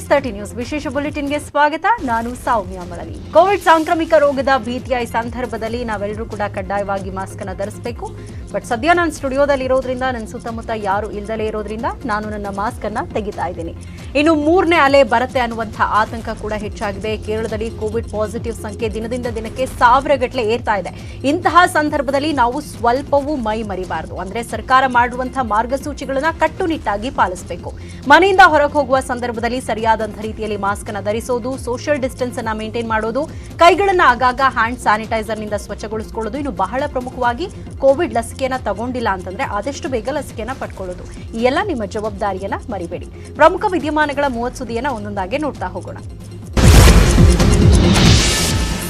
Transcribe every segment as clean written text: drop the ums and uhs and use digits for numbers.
Minutes 30 news ವಿಶೇಷ ಬುಲೆಟಿನ್ಗೆ ಸ್ವಾಗತ. ನಾನು ಸೌಮ್ಯ ಮಳಲಿ. ಕೋವಿಡ್ ಸಾಂಕ್ರಾಮಿಕ ರೋಗದ ಭೀತಿಯ ಈ ಸಂದರ್ಭದಲ್ಲಿ ನಾವೆಲ್ಲರೂ ಕೂಡ ಕಡ್ಡಾಯವಾಗಿ ಮಾಸ್ಕ್ ಅನ್ನು ಧರಿಸಬೇಕು. ಬಟ್ ಸದ್ಯ ನಾನು ಸ್ಟುಡಿಯೋದಲ್ಲಿ ಇರೋದ್ರಿಂದ ನನ್ನ ಸುತ್ತಮುತ್ತ ಯಾರು ಇಲ್ಲದಲೇ ಇರೋದ್ರಿಂದ ನಾನು ನನ್ನ ಮಾಸ್ಕ್ ಅನ್ನು ತೆಗಿತಾ ಇದ್ದೀನಿ. ಇನ್ನು ಮೂರನೇ ಅಲೆ ಬರುತ್ತೆ ಅನ್ನುವಂತಹ ಆತಂಕ ಕೂಡ ಹೆಚ್ಚಾಗಿದೆ. ಕೇರಳದಲ್ಲಿ ಕೋವಿಡ್ ಪಾಸಿಟಿವ್ ಸಂಖ್ಯೆ ದಿನದಿಂದ ದಿನಕ್ಕೆ 1000 ಗಟ್ಟಲೆ ಏರ್ತಾ ಇದೆ. ಇಂತಹ ಸಂದರ್ಭದಲ್ಲಿ ನಾವು ಸ್ವಲ್ಪವೂ ಮೈ ಮರಿಬಾರದು. ಅಂದ್ರೆ ಸರ್ಕಾರ ಮಾಡುವಂತಹ ಮಾರ್ಗಸೂಚಿಗಳನ್ನ ಕಟ್ಟುನಿಟ್ಟಾಗಿ ಪಾಲಿಸಬೇಕು. ಮನೆಯಿಂದ ಹೊರಗೆ ಹೋಗುವ ಸಂದರ್ಭದಲ್ಲಿ ಸರಿಯಾದಂತಹ ರೀತಿಯಲ್ಲಿ ಮಾಸ್ಕ್ ಅನ್ನು ಧರಿಸೋದು, ಸೋಷಿಯಲ್ ಡಿಸ್ಟೆನ್ಸ್ ಅನ್ನ ಮೇಂಟೈನ್ ಮಾಡೋದು, ಕೈಗಳನ್ನ ಆಗಾಗ ಹ್ಯಾಂಡ್ ಸ್ಯಾನಿಟೈಸರ್ ನಿಂದ ಸ್ವಚ್ಛಗೊಳಿಸಿಕೊಳ್ಳೋದು. ಇನ್ನು ಬಹಳ ಪ್ರಮುಖವಾಗಿ ಕೋವಿಡ್ ಲಸಿಕೆಯನ್ನ ತಗೊಂಡಿಲ್ಲ ಅಂತಂದ್ರೆ ಆದಷ್ಟು ಬೇಗ ಲಸಿಕೆಯನ್ನ ಪಡ್ಕೊಳ್ಳೋದು. ಈ ಎಲ್ಲ ನಿಮ್ಮ ಜವಾಬ್ದಾರಿಯನ್ನ ಮರಿಬೇಡಿ. ಪ್ರಮುಖ ವಿದ್ಯಮಾನಗಳ 30 ಸುದ್ದಿಯನ್ನ ಒಂದೊಂದಾಗಿ ನೋಡ್ತಾ ಹೋಗೋಣ.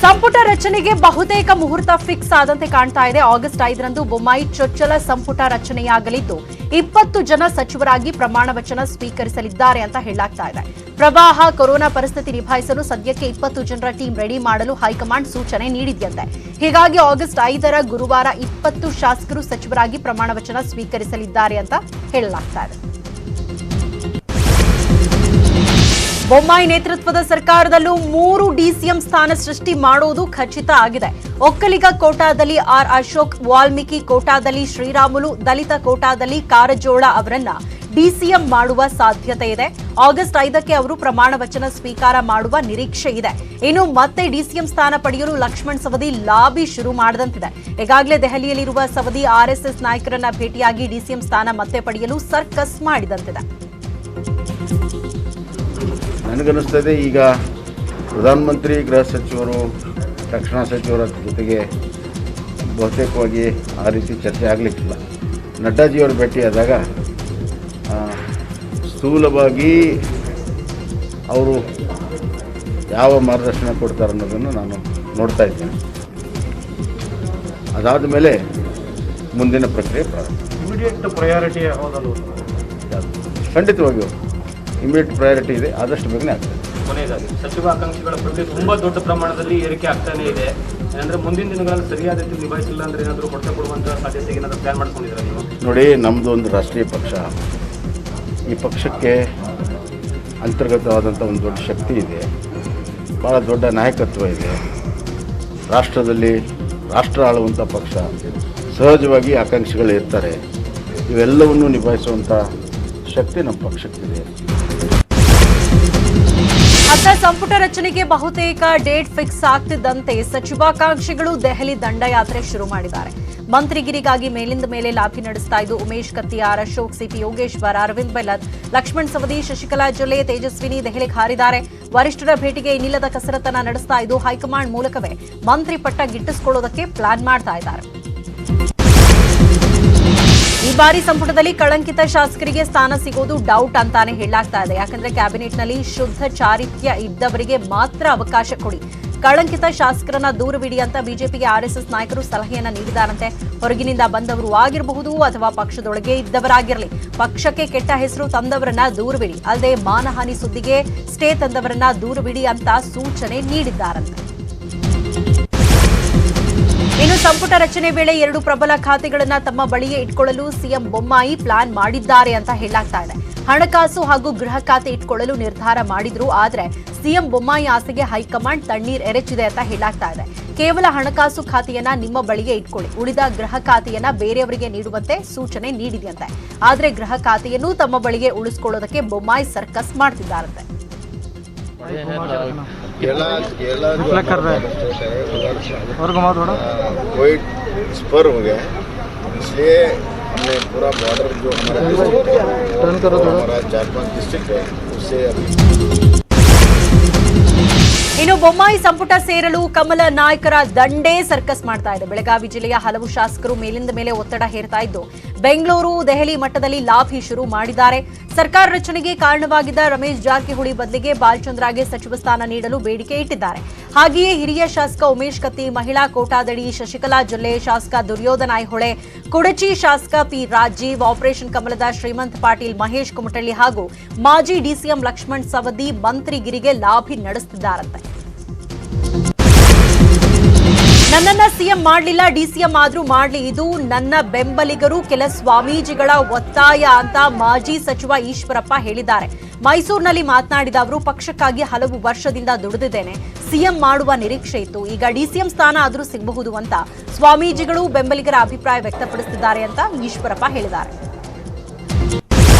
ಸಂಪುಟ ರಚನೆಗೆ ಬಹುತೇಕ ಮುಹೂರ್ತ ಫಿಕ್ಸ್ ಆದಂತೆ ಕಾಣ್ತಾ ಇದೆ. ಆಗಸ್ಟ್ 5ರಂದು ಬೊಮ್ಮಾಯಿ ಚೊಚ್ಚಲ ಸಂಪುಟ ರಚನೆಯಾಗಲಿದ್ದು 20 ಜನ ಸಚಿವರಾಗಿ ಪ್ರಮಾಣ ವಚನ ಸ್ವೀಕರಿಸಲಿದ್ದಾರೆ ಅಂತ ಹೇಳಲಾಗ್ತಾ ಇದೆ. ಪ್ರವಾಹ, ಕೊರೋನಾ ಪರಿಸ್ಥಿತಿ ನಿಭಾಯಿಸಲು ಸದ್ಯಕ್ಕೆ 20 ಜನರ ಟೀಮ್ ರೆಡಿ ಮಾಡಲು ಹೈಕಮಾಂಡ್ ಸೂಚನೆ ನೀಡಿದೆಯಂತೆ. ಹೀಗಾಗಿ ಆಗಸ್ಟ್ 5ರ ಗುರುವಾರ 20 ಶಾಸಕರು ಸಚಿವರಾಗಿ ಪ್ರಮಾಣ ವಚನ ಸ್ವೀಕರಿಸಲಿದ್ದಾರೆ ಅಂತ ಹೇಳಲಾಗ್ತಾ ಇದೆ. ಬೊಮ್ಮಾಯಿ ನೇತೃತ್ವದ ಸರ್ಕಾರದಲ್ಲೂ 3 ಡಿಸಿಎಂ ಸ್ಥಾನ ಸೃಷ್ಟಿ ಮಾಡುವುದು ಖಚಿತ ಆಗಿದೆ. ಒಕ್ಕಲಿಗ ಕೋಟಾದಲ್ಲಿ ಆರ್ ಅಶೋಕ್, ವಾಲ್ಮೀಕಿ ಕೋಟಾದಲ್ಲಿ ಶ್ರೀರಾಮುಲು, ದಲಿತ ಕೋಟಾದಲ್ಲಿ ಕಾರಜೋಳ ಅವರನ್ನ ಡಿಸಿಎಂ ಮಾಡುವ ಸಾಧ್ಯತೆ ಇದೆ. ಆಗಸ್ಟ್ 5ಕ್ಕೆ ಅವರು ಪ್ರಮಾಣ ವಚನ ಸ್ವೀಕಾರ ಮಾಡುವ ನಿರೀಕ್ಷೆ ಇದೆ. ಇನ್ನು ಮತ್ತೆ ಡಿಸಿಎಂ ಸ್ಥಾನ ಪಡೆಯಲು ಲಕ್ಷ್ಮಣ್ ಸವದಿ ಲಾಬಿ ಶುರು ಮಾಡದಂತಿದೆ. ಈಗಾಗಲೇ ದೆಹಲಿಯಲ್ಲಿರುವ ಸವದಿ ಆರ್ಎಸ್ಎಸ್ ನಾಯಕರನ್ನ ಭೇಟಿಯಾಗಿ ಡಿಸಿಎಂ ಸ್ಥಾನ ಮತ್ತೆ ಪಡೆಯಲು ಸರ್ಕಸ್ ಮಾಡಿದಂತಿದೆ. ನನಗನ್ನಿಸ್ತದೆ ಈಗ ಪ್ರಧಾನಮಂತ್ರಿ, ಗೃಹ ಸಚಿವರು, ರಕ್ಷಣಾ ಸಚಿವರ ಜೊತೆಗೆ ಬಹುತೇಕವಾಗಿ ಆ ರೀತಿ ಚರ್ಚೆ ಆಗಲಿಕ್ಕಿಲ್ಲ. ನಡ್ಡಾಜಿಯವರು ಭೇಟಿಯಾದಾಗ ಸ್ಥೂಲವಾಗಿ ಅವರು ಯಾವ ಮಾರ್ಗದರ್ಶನ ಕೊಡ್ತಾರೆ ಅನ್ನೋದನ್ನು ನಾನು ನೋಡ್ತಾ ಇದ್ದೇನೆ. ಅದಾದ ಮೇಲೆ ಮುಂದಿನ ಪ್ರಕ್ರಿಯೆ ಪ್ರಾರಂಭ. ಇಮಿಡಿಯೇಟ್ ಪ್ರಯಾರಿಟಿ ಯಾವುದಲ್ಲ? ಖಂಡಿತವಾಗಿಯೂ ಇಮಿಡಿಯೇಟ್ ಪ್ರಯಾರಿಟಿ ಇದೆ, ಆದಷ್ಟು ಬೇಗನೆ ಆಗ್ತದೆ. ಕೊನೆಯದಾಗಿ ಸಚಿವ ಆಕಾಂಕ್ಷಿಗಳ ಬಗ್ಗೆ ತುಂಬಾ ದೊಡ್ಡ ಪ್ರಮಾಣದಲ್ಲಿ ಏರಿಕೆ ಆಗ್ತಾನೆ ಇದೆ. ಅಂದರೆ ಮುಂದಿನ ದಿನಗಳಲ್ಲಿ ಸರಿಯಾದ ರೀತಿ ನಿಭಾಯಿಸಿಲ್ಲ ಅಂದ್ರೆ ಏನಾದರೂ ಹೊರತೆ ಕೊಡುವಂಥ ಸಾಧ್ಯತೆಗೆ ಏನಾದರೂ ಪ್ಲಾನ್ ಮಾಡ್ಕೊಂಡಿದ್ದೀರಾ ನೀವು? ನೋಡಿ, ನಮ್ಮದು ಒಂದು ರಾಷ್ಟ್ರೀಯ ಪಕ್ಷ. ಈ ಪಕ್ಷಕ್ಕೆ ಅಂತರ್ಗತವಾದಂಥ ಒಂದು ದೊಡ್ಡ ಶಕ್ತಿ ಇದೆ, ಭಾಳ ದೊಡ್ಡ ನಾಯಕತ್ವ ಇದೆ. ರಾಷ್ಟ್ರದಲ್ಲಿ ರಾಷ್ಟ್ರ ಆಳುವಂಥ ಪಕ್ಷ, ಸಹಜವಾಗಿ ಆಕಾಂಕ್ಷಿಗಳು ಇರ್ತಾರೆ. ಇವೆಲ್ಲವನ್ನೂ ನಿಭಾಯಿಸುವಂಥ ಶಕ್ತಿ ನಮ್ಮ ಪಕ್ಷಕ್ಕಿದೆ. ಸಂಪುಟ ರಚನೆಗೆ ಬಹುತೇಕ ಡೇಟ್ ಫಿಕ್ಸ್ ಆಗ್ತಿದ್ದಂತೆ ಸಚಿವಾಕಾಂಕ್ಷಿಗಳು ದೆಹಲಿ ದಂಡಯಾತ್ರೆ ಶುರು ಮಾಡಿದ್ದಾರೆ. ಮಂತ್ರಿಗಿರಿಗಾಗಿ ಮೇಲಿಂದ ಮೇಲೆ ಲಾಭಿ ನಡೆಸ್ತಾ ಇದ್ದು ಉಮೇಶ್ ಕತ್ತಿಯಾರ್, ಅಶೋಕ್, ಸಿಪಿ ಯೋಗೇಶ್ವರ್, ಅರವಿಂದ್ ಬೆಲ್ಲದ್, ಲಕ್ಷ್ಮಣ್ ಸವದಿ, ಶಶಿಕಲಾ ಜೊಲ್ಲೆ, ತೇಜಸ್ವಿನಿ ದೆಹಲಿಗೆ ಹಾರಿದ್ದಾರೆ. ವರಿಷ್ಠರ ಭೇಟಿಗೆ ಇನ್ನಿಲ್ಲದ ಕಸರತ್ತನ್ನ ನಡೆಸ್ತಾ ಇದ್ದು ಹೈಕಮಾಂಡ್ ಮೂಲಕವೇ ಮಂತ್ರಿ ಪಟ್ಟ ಗಿಟ್ಟಿಸಿಕೊಳ್ಳೋದಕ್ಕೆ ಪ್ಲಾನ್ ಮಾಡ್ತಾ ಇದ್ದಾರೆ. ಈ ಬಾರಿ ಸಂಪುಟದಲ್ಲಿ ಕಳಂಕಿತ ಶಾಸಕರಿಗೆ ಸ್ಥಾನ ಸಿಗೋದು ಡೌಟ್ ಅಂತಾನೆ ಹೇಳಲಾಗ್ತಾ ಇದೆ. ಯಾಕಂದ್ರೆ ಕ್ಯಾಬಿನೆಟ್ನಲ್ಲಿ ಶುದ್ಧ ಚಾರಿತ್ರ್ಯ ಇದ್ದವರಿಗೆ ಮಾತ್ರ ಅವಕಾಶ ಕೊಡಿ, ಕಳಂಕಿತ ಶಾಸಕರನ್ನ ದೂರವಿಡಿ ಅಂತ ಬಿಜೆಪಿಗೆ ಆರ್ಎಸ್ಎಸ್ ನಾಯಕರು ಸಲಹೆಯನ್ನ ನೀಡಿದ್ದಾರಂತೆ. ಹೊರಗಿನಿಂದ ಬಂದವರು ಆಗಿರಬಹುದು ಅಥವಾ ಪಕ್ಷದೊಳಗೆ ಇದ್ದವರಾಗಿರಲಿ, ಪಕ್ಷಕ್ಕೆ ಕೆಟ್ಟ ಹೆಸರು ತಂದವರನ್ನ ದೂರವಿಡಿ, ಅಲ್ಲದೆ ಮಾನಹಾನಿ ಸುದ್ದಿಗೆ ಸ್ಟೇ ತಂದವರನ್ನ ದೂರವಿಡಿ ಅಂತ ಸೂಚನೆ ನೀಡಿದ್ದಾರಂತೆ. ಇನ್ನು ಸಂಪುಟ ರಚನೆ ವೇಳೆ 2 ಪ್ರಬಲ ಖಾತೆಗಳನ್ನ ತಮ್ಮ ಬಳಿಯೇ ಇಟ್ಕೊಳ್ಳಲು ಸಿಎಂ ಬೊಮ್ಮಾಯಿ ಪ್ಲಾನ್ ಮಾಡಿದ್ದಾರೆ ಅಂತ ಹೇಳಲಾಗ್ತಾ ಇದೆ. ಹಣಕಾಸು ಹಾಗೂ ಗೃಹ ಖಾತೆ ಇಟ್ಕೊಳ್ಳಲು ನಿರ್ಧಾರ ಮಾಡಿದ್ರು. ಆದ್ರೆ ಸಿಎಂ ಬೊಮ್ಮಾಯಿ ಆಸೆಗೆ ಹೈಕಮಾಂಡ್ ತಣ್ಣೀರ್ ಎರಚಿದೆ ಅಂತ ಹೇಳಲಾಗ್ತಾ ಇದೆ. ಕೇವಲ ಹಣಕಾಸು ಖಾತೆಯನ್ನ ನಿಮ್ಮ ಬಳಿಗೆ ಇಟ್ಕೊಳ್ಳಿ, ಉಳಿದ ಗೃಹ ಖಾತೆಯನ್ನ ಬೇರೆಯವರಿಗೆ ನೀಡುವಂತೆ ಸೂಚನೆ ನೀಡಿದೆಯಂತೆ. ಆದ್ರೆ ಗೃಹ ಖಾತೆಯನ್ನು ತಮ್ಮ ಬಳಿಗೆ ಉಳಿಸಿಕೊಳ್ಳೋದಕ್ಕೆ ಬೊಮ್ಮಾಯಿ ಸರ್ಕಸ್ ಮಾಡ್ತಿದ್ದಾರಂತೆ. कोविड स्पर हो गया है, इसलिए हमने पूरा बॉर्डर जो हमारा 4-5 डिस्ट्रिक्ट है उससे अभी. ಇನ್ನು ಬೊಮ್ಮಾಯಿ ಸಂಪುಟ ಸೇರಲು ಕಮಲ ನಾಯಕರ ದಂಡೇ ಸರ್ಕಸ್ ಮಾಡ್ತಾ ಇದೆ. ಬೆಳಗಾವಿ ಜಿಲ್ಲೆಯ ಹಲವು ಶಾಸಕರು ಮೇಲಿಂದ ಮೇಲೆ ಒತ್ತಡ ಹೇರ್ತಾ ಇದ್ದು ಬೆಂಗಳೂರು, ದೆಹಲಿ ಮಟ್ಟದಲ್ಲಿ ಲಾಭಿ ಶುರು ಮಾಡಿದ್ದಾರೆ. ಸರ್ಕಾರ ರಚನೆಗೆ ಕಾರಣವಾಗಿದ್ದ ರಮೇಶ್ ಜಾರಕಿಹೊಳಿ ಬದಲಿಗೆ ಬಾಲಚಂದ್ರಗೆ ಸಚಿವ ಸ್ಥಾನ ನೀಡಲು ಬೇಡಿಕೆ ಇಟ್ಟಿದ್ದಾರೆ. ಹಾಗೆಯೇ ಹಿರಿಯ ಶಾಸಕ ಉಮೇಶ್ ಕತ್ತಿ, ಮಹಿಳಾ ಕೋಟಾದಡಿ ಶಶಿಕಲಾ ಜೊಲ್ಲೆ, ಶಾಸಕ ದುರ್ಯೋಧನ ಐಹೊಳೆ, ಕುಡಚಿ ಶಾಸಕ ಪಿ ರಾಜೀವ್, ಆಪರೇಷನ್ ಕಮಲದ ಶ್ರೀಮಂತ್ ಪಾಟೀಲ್, ಮಹೇಶ್ ಕುಮಟಳ್ಳಿ ಹಾಗೂ ಮಾಜಿ ಡಿಸಿಎಂ ಲಕ್ಷ್ಮಣ್ ಸವದಿ ಮಂತ್ರಿಗಿರಿಗೆ ಲಾಭಿ ನಡೆಸುತ್ತಿದ್ದಾರಂತೆ. ನನ್ನನ್ನ ಸಿಎಂ ಮಾಡಲಿಲ್ಲ, ಡಿಸಿಎಂ ಆದ್ರೂ ಮಾಡ್ಲಿ, ಇದು ನನ್ನ ಬೆಂಬಲಿಗರು ಕೆಲ ಸ್ವಾಮೀಜಿಗಳ ಒತ್ತಾಯ ಅಂತ ಮಾಜಿ ಸಚಿವ ಈಶ್ವರಪ್ಪ ಹೇಳಿದ್ದಾರೆ. ಮೈಸೂರಿನಲ್ಲಿ ಮಾತನಾಡಿದ ಅವರು, ಪಕ್ಷಕ್ಕಾಗಿ ಹಲವು ವರ್ಷದಿಂದ ದುಡಿದಿದ್ದೇನೆ, ಸಿಎಂ ಮಾಡುವ ನಿರೀಕ್ಷೆ ಇತ್ತು, ಈಗ ಡಿಸಿಎಂ ಸ್ಥಾನ ಆದ್ರೂ ಸಿಗಬಹುದು ಅಂತ ಸ್ವಾಮೀಜಿಗಳು ಬೆಂಬಲಿಗರ ಅಭಿಪ್ರಾಯ ವ್ಯಕ್ತಪಡಿಸಿದ್ದಾರೆ ಅಂತ ಈಶ್ವರಪ್ಪ ಹೇಳಿದ್ದಾರೆ.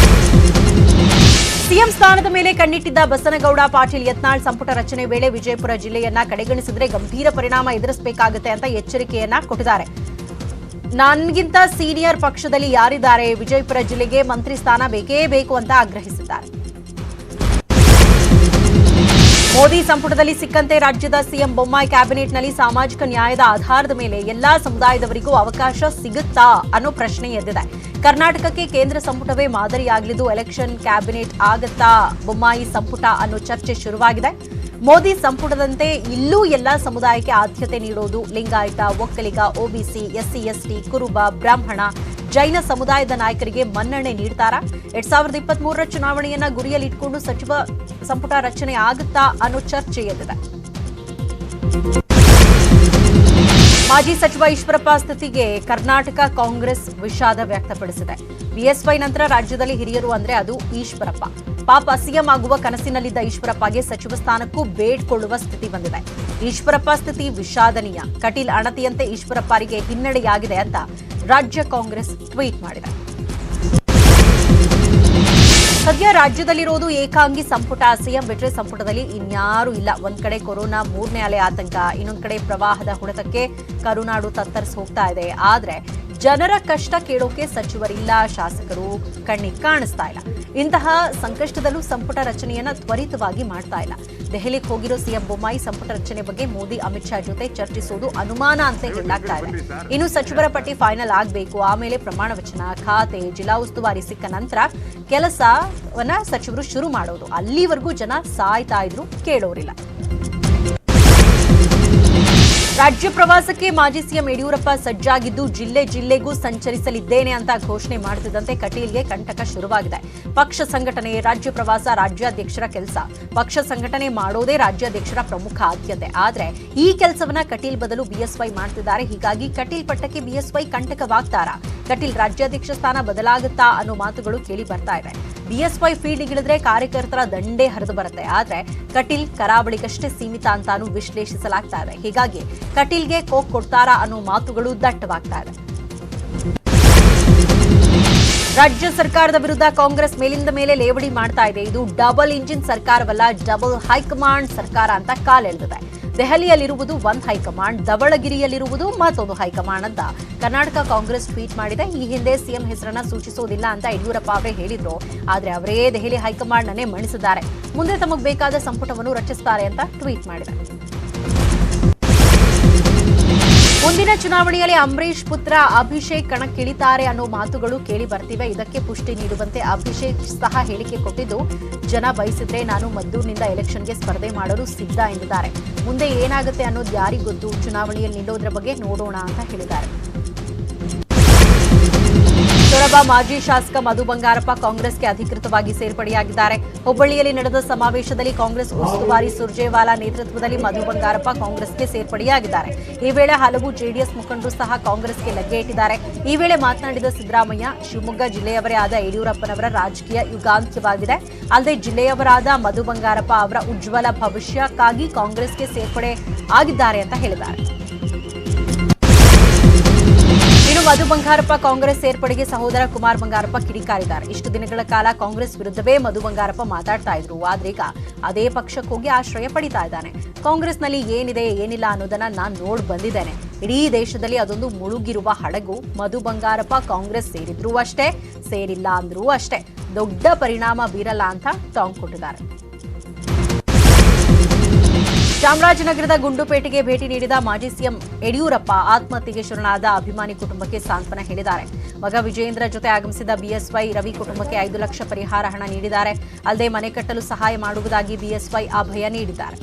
ಸಿಎಂ ಸ್ಥಾನದ ಮೇಲೆ ಕಣ್ಣಿಟ್ಟಿದ್ದ ಬಸನಗೌಡ ಪಾಟೀಲ್ ಯತ್ನಾಳ್ ಸಂಪುಟ ರಚನೆ ವೇಳೆ ವಿಜಯಪುರ ಜಿಲ್ಲೆಯನ್ನ ಕಡೆಗಣಿಸಿದ್ರೆ ಗಂಭೀರ ಪರಿಣಾಮ ಎದುರಿಸಬೇಕಾಗುತ್ತೆ ಅಂತ ಎಚ್ಚರಿಕೆಯನ್ನ ಕೊಟ್ಟಿದ್ದಾರೆ. ನನ್ಗಿಂತ ಸೀನಿಯರ್ ಪಕ್ಷದಲ್ಲಿ ಯಾರಿದ್ದಾರೆ, ವಿಜಯಪುರ ಜಿಲ್ಲೆಗೆ ಮಂತ್ರಿ ಸ್ಥಾನ ಬೇಕೇ ಬೇಕು ಅಂತ ಆಗ್ರಹಿಸಿದ್ದಾರೆ. ಮೋದಿ ಸಂಪುಟದಲ್ಲಿ ಸಿಕ್ಕಂತೆ ರಾಜ್ಯದ ಸಿಎಂ ಬೊಮ್ಮಾಯಿ ಕ್ಯಾಬಿನೆಟ್ನಲ್ಲಿ ಸಾಮಾಜಿಕ ನ್ಯಾಯದ ಆಧಾರದ ಮೇಲೆ ಎಲ್ಲಾ ಸಮುದಾಯದವರಿಗೂ ಅವಕಾಶ ಸಿಗುತ್ತಾ ಅನ್ನೋ ಪ್ರಶ್ನೆ ಎದ್ದಿದೆ. ಕರ್ನಾಟಕಕ್ಕೆ ಕೇಂದ್ರ ಸಂಪುಟವೇ ಮಾದರಿಯಾಗಲಿದ್ದು ಎಲೆಕ್ಷನ್ ಕ್ಯಾಬಿನೆಟ್ ಆಗತ್ತಾ ಬೊಮ್ಮಾಯಿ ಸಂಪುಟ ಅನ್ನೋ ಚರ್ಚೆ ಶುರುವಾಗಿದೆ. ಮೋದಿ ಸಂಪುಟದಂತೆ ಇಲ್ಲೂ ಎಲ್ಲಾ ಸಮುದಾಯಕ್ಕೆ ಆದ್ಯತೆ ನೀಡೋದು, Lingayat, Vokkaliga, OBC, SC, ST, Kuruba, Brahmin, ಜೈನ ಸಮುದಾಯದ ನಾಯಕರಿಗೆ ಮನ್ನಣೆ ನೀಡ್ತಾರಾ? 2023ರ ಚುನಾವಣೆಯನ್ನ ಗುರಿಯಲ್ಲಿಟ್ಕೊಂಡು ಸಚಿವ ಸಂಪುಟ ರಚನೆ ಆಗುತ್ತಾ ಅನ್ನೋ ಚರ್ಚೆ ಎದ್ದಿದೆ. ಮಾಜಿ ಸಚಿವ ಈಶ್ವರಪ್ಪ ಸ್ಥಿತಿಗೆ ಕರ್ನಾಟಕ ಕಾಂಗ್ರೆಸ್ ವಿಷಾದ ವ್ಯಕ್ತಪಡಿಸಿದೆ. ಬಿಎಸ್ವೈ ನಂತರ ರಾಜ್ಯದಲ್ಲಿ ಹಿರಿಯರು ಅಂದ್ರೆ ಅದು ಈಶ್ವರಪ್ಪ. ಪಾಪ ಸಿಎಂ ಆಗುವ ಕನಸಿನಲ್ಲಿದ್ದ ಈಶ್ವರಪ್ಪಗೆ ಸಚಿವ ಸ್ಥಾನಕ್ಕೂ ಬೇಡ್ಕೊಳ್ಳುವ ಸ್ಥಿತಿ ಬಂದಿದೆ. ಈಶ್ವರಪ್ಪ ಸ್ಥಿತಿ ವಿಷಾದನೀಯ. ಕಟೀಲ್ ಅಣತಿಯಂತೆ ಈಶ್ವರಪ್ಪರಿಗೆ ಹಿನ್ನಡೆಯಾಗಿದೆ ಅಂತ ರಾಜ್ಯ ಕಾಂಗ್ರೆಸ್ ಟ್ವೀಟ್ ಮಾಡಿದೆ. ಸದ್ಯ ರಾಜ್ಯದಲ್ಲಿರೋದು ಏಕಾಂಗಿ ಸಂಪುಟ. ಸಿಎಂ ಬಿಟ್ರೆ ಸಂಪುಟದಲ್ಲಿ ಇನ್ಯಾರೂ ಇಲ್ಲ. ಒಂದ್ ಕಡೆ ಕೊರೋನಾ 3ನೇ ಅಲೆ ಆತಂಕ, ಇನ್ನೊಂದ್ ಕಡೆ ಪ್ರವಾಹದ ಹೊಡೆತಕ್ಕೆ ಕರುನಾಡು ತತ್ತರಿಸಿ ಹೋಗ್ತಾ ಇದೆ. ಆದ್ರೆ ಜನರ ಕಷ್ಟ ಕೇಳೋಕೆ ಸಚಿವರಿಲ್ಲ, ಶಾಸಕರು ಕಣ್ಣಿಗೆ ಕಾಣಿಸ್ತಾ ಇಲ್ಲ. ಇಂತಹ ಸಂಕಷ್ಟದಲ್ಲೂ ಸಂಪುಟ ರಚನೆಯನ್ನ ತ್ವರಿತವಾಗಿ ಮಾಡ್ತಾ ಇಲ್ಲ. ದೆಹಲಿಗೆ ಹೋಗಿರೋ ಸಿಎಂ ಬೊಮ್ಮಾಯಿ ಸಂಪುಟ ರಚನೆ ಬಗ್ಗೆ ಮೋದಿ, ಅಮಿತ್ ಶಾ ಜೊತೆ ಚರ್ಚಿಸೋದು ಅನುಮಾನ ಅಂತ ಹೇಳಲಾಗ್ತಾ ಇದೆ. ಇನ್ನು ಸಚಿವರ ಪಟ್ಟಿ ಫೈನಲ್ ಆಗಬೇಕು, ಆಮೇಲೆ ಪ್ರಮಾಣ ವಚನ, ಖಾತೆ, ಜಿಲ್ಲಾ ಉಸ್ತುವಾರಿ ಸಿಕ್ಕ ನಂತರ ಕೆಲಸವನ್ನ ಸಚಿವರು ಶುರು ಮಾಡೋದು. ಅಲ್ಲಿವರೆಗೂ ಜನ ಸಾಯ್ತಾ ಇದ್ರು, ಕೇಳೋರಿಲ್ಲ. ರಾಜ್ಯ ಪ್ರವಾಸಕ್ಕೆ ಮಾಜಿ ಸಿಎಂ ಯಡಿಯೂರಪ್ಪ ಸಜ್ಜಾಗಿದ್ದು ಜಿಲ್ಲೆ ಜಿಲ್ಲೆಗೂ ಸಂಚರಿಸಲಿದ್ದೇನೆ ಅಂತ ಘೋಷಣೆ ಮಾಡುತ್ತಿದ್ದಂತೆ ಕಟೀಲ್ಗೆ ಕಂಟಕ ಶುರುವಾಗಿದೆ. ಪಕ್ಷ ಸಂಘಟನೆ, ರಾಜ್ಯ ಪ್ರವಾಸ ರಾಜ್ಯಾಧ್ಯಕ್ಷರ ಕೆಲಸ. ಪಕ್ಷ ಸಂಘಟನೆ ಮಾಡೋದೇ ರಾಜ್ಯಾಧ್ಯಕ್ಷರ ಪ್ರಮುಖ ಆದ್ಯತೆ. ಆದ್ರೆ ಈ ಕೆಲಸವನ್ನ ಕಟೀಲ್ ಬದಲು ಬಿಎಸ್ವೈ ಮಾಡ್ತಿದ್ದಾರೆ. ಹೀಗಾಗಿ ಕಟೀಲ್ ಪಟ್ಟಕ್ಕೆ ಬಿಎಸ್ವೈ ಕಂಟಕವಾಗ್ತಾರಾ? ಕಟೀಲ್ ರಾಜ್ಯಾಧ್ಯಕ್ಷ ಸ್ಥಾನ ಬದಲಾಗುತ್ತಾ ಅನ್ನೋ ಮಾತುಗಳು ಕೇಳಿ ಬರ್ತಾ ಇದೆ. ಬಿಎಸ್ವೈ ಫೀಲ್ಡ್ಗಿಳಿದ್ರೆ ಕಾರ್ಯಕರ್ತರ ದಂಡೇ ಹರಿದು ಬರುತ್ತೆ. ಆದ್ರೆ ಕಟೀಲ್ ಕರಾವಳಿಗಷ್ಟೇ ಸೀಮಿತ ಅಂತಾನೂ ವಿಶ್ಲೇಷಿಸಲಾಗ್ತಾ ಇದೆ. ಹೀಗಾಗಿ ಕಟೀಲ್ಗೆ ಕೋಕ್ ಕೊಡ್ತಾರಾ ಅನ್ನೋ ಮಾತುಗಳು ದಟ್ಟವಾಗ್ತಾ ಇದೆ. ರಾಜ್ಯ ಸರ್ಕಾರದ ವಿರುದ್ಧ ಕಾಂಗ್ರೆಸ್ ಮೇಲಿಂದ ಮೇಲೆ ಲೇವಡಿ ಮಾಡ್ತಾ ಇದೆ. ಇದು ಡಬಲ್ ಇಂಜಿನ್ ಸರ್ಕಾರವಲ್ಲ, ಡಬಲ್ ಹೈಕಮಾಂಡ್ ಸರ್ಕಾರ ಅಂತ ಕಾಲೆಳೆದಿದೆ. ದೆಹಲಿಯಲ್ಲಿರುವುದು ಒಂದು ಹೈಕಮಾಂಡ್, ಧವಳಗಿರಿಯಲ್ಲಿರುವುದು ಮತ್ತೊಂದು ಹೈಕಮಾಂಡ್ ಅಂತ ಕರ್ನಾಟಕ ಕಾಂಗ್ರೆಸ್ ಟ್ವೀಟ್ ಮಾಡಿದೆ. ಈ ಹಿಂದೆ ಸಿಎಂ ಹೆಸರನ್ನ ಸೂಚಿಸೋದಿಲ್ಲ ಅಂತ ಯಡಿಯೂರಪ್ಪ ಅವರೇ ಹೇಳಿದ್ರು. ಆದ್ರೆ ಅವರೇ ದೆಹಲಿ ಹೈಕಮಾಂಡ್ ಅನ್ನೇ ಮಣಿಸಿದ್ದಾರೆ. ಮುಂದೆ ತಮಗೆ ಬೇಕಾದ ಸಂಪುಟವನ್ನು ರಚಿಸುತ್ತಾರೆ ಅಂತ ಟ್ವೀಟ್ ಮಾಡಿದೆ. ಮುಂದಿನ ಚುನಾವಣೆಯಲ್ಲಿ ಅಂಬರೀಶ್ ಪುತ್ರ ಅಭಿಷೇಕ್ ಕಣಕ್ಕಿಳಿತಾರೆ ಅನ್ನೋ ಮಾತುಗಳು ಕೇಳಿ ಬರ್ತಿವೆ. ಇದಕ್ಕೆ ಪುಷ್ಟಿ ನೀಡುವಂತೆ ಅಭಿಷೇಕ್ ಸಹ ಹೇಳಿಕೆ ಕೊಟ್ಟಿದ್ದು, ಜನ ಬಯಸಿದ್ರೆ ನಾನು ಮದ್ದೂರಿನಿಂದ ಎಲೆಕ್ಷನ್ಗೆ ಸ್ಪರ್ಧೆ ಮಾಡಲು ಸಿದ್ಧ ಎಂದಿದ್ದಾರೆ. ಮುಂದೆ ಏನಾಗುತ್ತೆ ಅನ್ನೋದು ಯಾರಿಗ್ ಗೊತ್ತು, ಚುನಾವಣೆಯಲ್ಲಿ ನಿಲ್ಲೋದ್ರ ಬಗ್ಗೆ ನೋಡೋಣ ಅಂತ ಹೇಳಿದ್ದಾರೆ. ಸೊರಬ ಮಾಜಿ ಶಾಸಕ ಮಧು ಬಂಗಾರಪ್ಪ ಕಾಂಗ್ರೆಸ್ಗೆ ಅಧಿಕೃತವಾಗಿ ಸೇರ್ಪಡೆಯಾಗಿದ್ದಾರೆ. ಹುಬ್ಬಳ್ಳಿಯಲ್ಲಿ ನಡೆದ ಸಮಾವೇಶದಲ್ಲಿ ಕಾಂಗ್ರೆಸ್ ಉಸ್ತುವಾರಿ ಸುರ್ಜೇವಾಲಾ ನೇತೃತ್ವದಲ್ಲಿ ಮಧು ಬಂಗಾರಪ್ಪ ಕಾಂಗ್ರೆಸ್ಗೆ ಸೇರ್ಪಡೆಯಾಗಿದ್ದಾರೆ. ಈ ವೇಳೆ ಹಲವು ಜೆಡಿಎಸ್ ಮುಖಂಡರು ಸಹ ಕಾಂಗ್ರೆಸ್ಗೆ ಲಗ್ಗೆ ಇಟ್ಟಿದ್ದಾರೆ. ಈ ವೇಳೆ ಮಾತನಾಡಿದ ಸಿದ್ದರಾಮಯ್ಯ, ಶಿವಮೊಗ್ಗ ಜಿಲ್ಲೆಯವರೇ ಆದ ಯಡಿಯೂರಪ್ಪನವರ ರಾಜಕೀಯ ಯುಗಾಂತ್ಯವಾಗಿದೆ. ಅಲ್ಲದೆ ಜಿಲ್ಲೆಯವರಾದ ಮಧು ಬಂಗಾರಪ್ಪ ಅವರ ಉಜ್ವಲ ಭವಿಷ್ಯಕ್ಕಾಗಿ ಕಾಂಗ್ರೆಸ್ಗೆ ಸೇರ್ಪಡೆ ಆಗಿದ್ದಾರೆ ಅಂತ ಹೇಳಿದ್ದಾರೆ. ಇನ್ನು ಮಧು ಬಂಗಾರಪ್ಪ ಕಾಂಗ್ರೆಸ್ ಸೇರ್ಪಡೆಗೆ ಸಹೋದರ ಕುಮಾರ್ ಬಂಗಾರಪ್ಪ ಕಿಡಿಕಾರಿದ್ದಾರೆ. ಇಷ್ಟು ದಿನಗಳ ಕಾಲ ಕಾಂಗ್ರೆಸ್ ವಿರುದ್ಧವೇ ಮಧು ಬಂಗಾರಪ್ಪ ಮಾತಾಡ್ತಾ ಇದ್ರು. ಆದ್ರೆ ಈಗ ಅದೇ ಪಕ್ಷಕ್ಕೆ ಹೋಗಿ ಆಶ್ರಯ ಪಡಿತಾ ಇದ್ದಾನೆ. ಕಾಂಗ್ರೆಸ್ನಲ್ಲಿ ಏನಿದೆ ಏನಿಲ್ಲ ಅನ್ನೋದನ್ನ ನಾನು ನೋಡಿ ಬಂದಿದ್ದೇನೆ. ಇಡೀ ದೇಶದಲ್ಲಿ ಅದೊಂದು ಮುಳುಗಿರುವ ಹಡಗು. ಮಧು ಬಂಗಾರಪ್ಪ ಕಾಂಗ್ರೆಸ್ ಸೇರಿದ್ರು ಅಷ್ಟೇ, ಸೇರಿಲ್ಲ ಅಂದ್ರೂ ಅಷ್ಟೇ, ದೊಡ್ಡ ಪರಿಣಾಮ ಬೀರಲ್ಲ ಅಂತ ಟಾಂಗ್ ಕೊಟ್ಟಿದ್ದಾರೆ. ಚಾಮರಾಜನಗರದ ಗುಂಡುಪೇಟೆಗೆ ಭೇಟಿ ನೀಡಿದ ಮಾಜಿ ಸಿಎಂ ಯಡಿಯೂರಪ್ಪ ಆತ್ಮಹತ್ಯೆಗೆ ಶರಣಾದ ಅಭಿಮಾನಿ ಕುಟುಂಬಕ್ಕೆ ಸಾಂತ್ವನ ಹೇಳಿದ್ದಾರೆ. ಮಗ ವಿಜಯೇಂದ್ರ ಜೊತೆ ಆಗಮಿಸಿದ ಬಿಎಸ್ವೈ ರವಿ ಕುಟುಂಬಕ್ಕೆ 5 ಲಕ್ಷ ಪರಿಹಾರ ಹಣ ನೀಡಿದ್ದಾರೆ. ಅಲ್ಲದೆ ಮನೆ ಕಟ್ಟಲು ಸಹಾಯ ಮಾಡುವುದಾಗಿ ಬಿಎಸ್ವೈ ಅಭಯ ನೀಡಿದ್ದಾರೆ.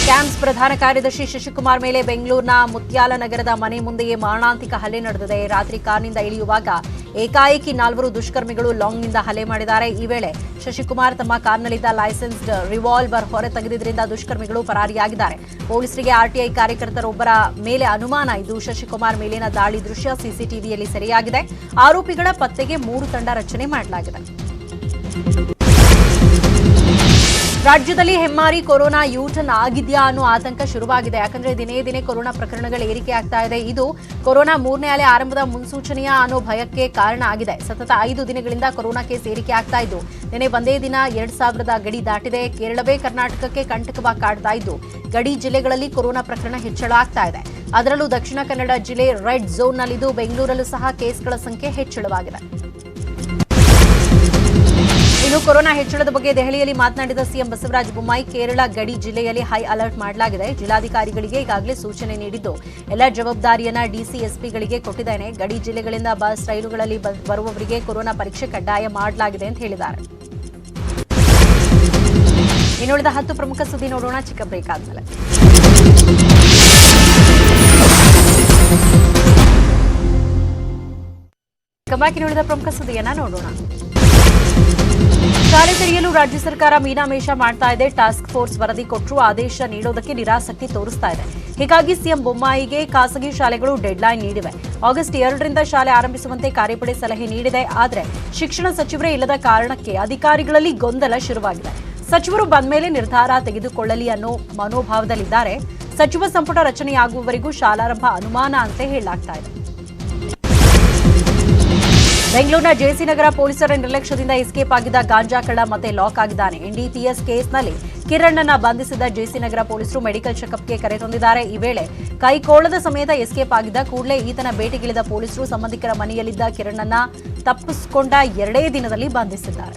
ಕ್ಯಾಂಪ್ಸ್ ಪ್ರಧಾನ ಕಾರ್ಯದರ್ಶಿ ಶಶಿಕುಮಾರ್ ಮೇಲೆ ಬೆಂಗಳೂರಿನ ಮುತ್ಯಾಲನಗರದ ಮನೆ ಮುಂದೆಯೇ ಮಾರಣಾಂತಿಕ ಹಲ್ಲೆ ನಡೆದಿದೆ. ರಾತ್ರಿ ಕಾರ್ನಿಂದ ಇಳಿಯುವಾಗ ಏಕಾಏಕಿ 4 ದುಷ್ಕರ್ಮಿಗಳು ಲಾಂಗ್ನಿಂದ ಹಲ್ಲೆ ಮಾಡಿದ್ದಾರೆ. ಈ ವೇಳೆ ಶಶಿಕುಮಾರ್ ತಮ್ಮ ಕಾರ್ನಲ್ಲಿದ್ದ ಲೈಸೆನ್ಸ್ಡ್ ರಿವಾಲ್ವರ್ ಹೊರ ತೆಗೆದಿದ್ದರಿಂದ ದುಷ್ಕರ್ಮಿಗಳು ಪರಾರಿಯಾಗಿದ್ದಾರೆ. ಪೊಲೀಸರಿಗೆ ಆರ್ಟಿಐ ಕಾರ್ಯಕರ್ತರೊಬ್ಬರ ಮೇಲೆ ಅನುಮಾನ ಇದ್ದು ಶಶಿಕುಮಾರ್ ಮೇಲಿನ ದಾಳಿ ದೃಶ್ಯ ಸಿಸಿಟಿವಿಯಲ್ಲಿ ಸೆರೆಯಾಗಿದೆ. ಆರೋಪಿಗಳ ಪತ್ತೆಗೆ 3 ತಂಡ ರಚನೆ ಮಾಡಲಾಗಿದೆ. ರಾಜ್ಯದಲ್ಲಿ ಹೆಮ್ಮಾರಿ ಕೊರೋನಾ ಯೂಟರ್ನ್ ಆಗಿದೆಯಾ ಅನ್ನೋ ಆತಂಕ ಶುರುವಾಗಿದೆ. ಯಾಕಂದ್ರೆ ದಿನೇ ದಿನೇ ಕೊರೋನಾ ಪ್ರಕರಣಗಳು ಏರಿಕೆ ಆಗ್ತಾ ಇದೆ. ಇದು ಕೊರೋನಾ 3ನೇ ಅಲೆ ಆರಂಭದ ಮುನ್ಸೂಚನೆಯ ಅನ್ನೋ ಭಯಕ್ಕೆ ಕಾರಣ ಆಗಿದೆ. ಸತತ 5 ದಿನಗಳಿಂದ ಕೊರೋನಾ ಕೇಸ್ ಏರಿಕೆ ಆಗ್ತಾ ಇದ್ದು ನಿನ್ನೆ ಒಂದೇ ದಿನ 2000 ಗಡಿ ದಾಟಿದೆ. ಕೇರಳವೇ ಕರ್ನಾಟಕಕ್ಕೆ ಕಂಟಕವಾಗಿ ಕಾಡ್ತಾ ಇದ್ದು ಗಡಿ ಜಿಲ್ಲೆಗಳಲ್ಲಿ ಕೊರೋನಾ ಪ್ರಕರಣ ಹೆಚ್ಚಳ ಆಗ್ತಾ ಇದೆ. ಅದರಲ್ಲೂ ದಕ್ಷಿಣ ಕನ್ನಡ ಜಿಲ್ಲೆ ರೆಡ್ ಝೋನ್ನಲ್ಲಿದ್ದು ಬೆಂಗಳೂರಲ್ಲೂ ಸಹ ಕೇಸ್ಗಳ ಸಂಖ್ಯೆ ಹೆಚ್ಚಳವಾಗಿದೆ. ಇನ್ನು ಕೊರೋನಾ ಹೆಚ್ಚಳದ ಬಗ್ಗೆ ದೆಹಲಿಯಲ್ಲಿ ಮಾತನಾಡಿದ ಸಿಎಂ ಬಸವರಾಜ ಬೊಮ್ಮಾಯಿ, ಕೇರಳ ಗಡಿ ಜಿಲ್ಲೆಯಲ್ಲಿ ಹೈ ಅಲರ್ಟ್ ಮಾಡಲಾಗಿದೆ. ಜಿಲ್ಲಾಧಿಕಾರಿಗಳಿಗೆ ಈಗಾಗಲೇ ಸೂಚನೆ ನೀಡಿದ್ದು ಎಲ್ಲ ಜವಾಬ್ದಾರಿಯನ್ನ ಡಿಸಿಎಸ್ಪಿಗಳಿಗೆ ಕೊಟ್ಟಿದ್ದೇನೆ. ಗಡಿ ಜಿಲ್ಲೆಗಳಿಂದ ಬಸ್ ರೈಲುಗಳಲ್ಲಿ ಬರುವವರಿಗೆ ಕೊರೋನಾ ಪರೀಕ್ಷೆ ಕಡ್ಡಾಯ ಮಾಡಲಾಗಿದೆ ಅಂತ ಹೇಳಿದ್ದಾರೆ. ಇನ್ನುಳಿದ 10 ಪ್ರಮುಖ ಸುದ್ದಿ ನೋಡೋಣ ಚಿಕ್ಕ ಬ್ರೇಕ್ ಆದ್ಮೇಲೆ. ಇನ್ನುಳಿದ ಪ್ರಮುಖ ಸುದ್ದಿಯನ್ನ ನೋಡೋಣ. ಶಾಲೆ ತೆರೆಯಲು ರಾಜ್ಯ ಸರ್ಕಾರ ಮೀನಾಮೇಷ ಮಾಡ್ತಾ ಇದೆ. ಟಾಸ್ಕ್ ಫೋರ್ಸ್ ವರದಿ ಕೊಟ್ಟರೂ ಆದೇಶ ನೀಡೋದಕ್ಕೆ ನಿರಾಸಕ್ತಿ ತೋರಿಸ್ತಾ ಇದೆ. ಹೀಗಾಗಿ ಸಿಎಂ ಬೊಮ್ಮಾಯಿಗೆ ಖಾಸಗಿ ಶಾಲೆಗಳು ಡೆಡ್ಲೈನ್ ನೀಡಿವೆ. ಆಗಸ್ಟ್ 2ರಿಂದ ಶಾಲೆ ಆರಂಭಿಸುವಂತೆ ಕಾರ್ಯಪಡೆ ಸಲಹೆ ನೀಡಿದೆ. ಆದರೆ ಶಿಕ್ಷಣ ಸಚಿವರೇ ಇಲ್ಲದ ಕಾರಣಕ್ಕೆ ಅಧಿಕಾರಿಗಳಲ್ಲಿ ಗೊಂದಲ ಶುರುವಾಗಿದೆ. ಸಚಿವರು ಬಂದ್ಮೇಲೆ ನಿರ್ಧಾರ ತೆಗೆದುಕೊಳ್ಳಲಿ ಅನ್ನೋ ಮನೋಭಾವದಲ್ಲಿದ್ದಾರೆ. ಸಚಿವ ಸಂಪುಟ ರಚನೆಯಾಗುವವರೆಗೂ ಶಾಲಾರಂಭ ಅನುಮಾನ ಅಂತ ಹೇಳಲಾಗ್ತಾ ಇದೆ. ಬೆಂಗಳೂರಿನ ಜೆಸಿ ನಗರ ಪೊಲೀಸರ ನಿರ್ಲಕ್ಷ್ಯದಿಂದ ಎಸ್ಕೇಪ್ ಆಗಿದ್ದ ಗಾಂಜಾ ಕಳ್ಳ ಮತ್ತೆ ಲಾಕ್ ಆಗಿದ್ದಾನೆ. ಎನ್ಡಿಪಿಎಸ್ ಕೇಸ್ನಲ್ಲಿ ಕಿರಣ್ ಬಂಧಿಸಿದ ಜೆಸಿ ನಗರ ಪೊಲೀಸರು ಮೆಡಿಕಲ್ ಚೆಕಪ್ಗೆ ಕರೆತಂದಿದ್ದಾರೆ. ಈ ವೇಳೆ ಕೈಕೋಳದ ಸಮೇತ ಎಸ್ಕೇಪ್ ಆಗಿದ್ದ ಕೂಡಲೇ ಈತನ ಭೇಟಿಗಿಳಿದ ಪೊಲೀಸರು ಸಂಬಂಧಿಕರ ಮನೆಯಲ್ಲಿದ್ದ ಕಿರಣ್ ತಪ್ಪಿಸಿಕೊಂಡ 2 ದಿನದಲ್ಲಿ ಬಂಧಿಸಿದ್ದಾರೆ.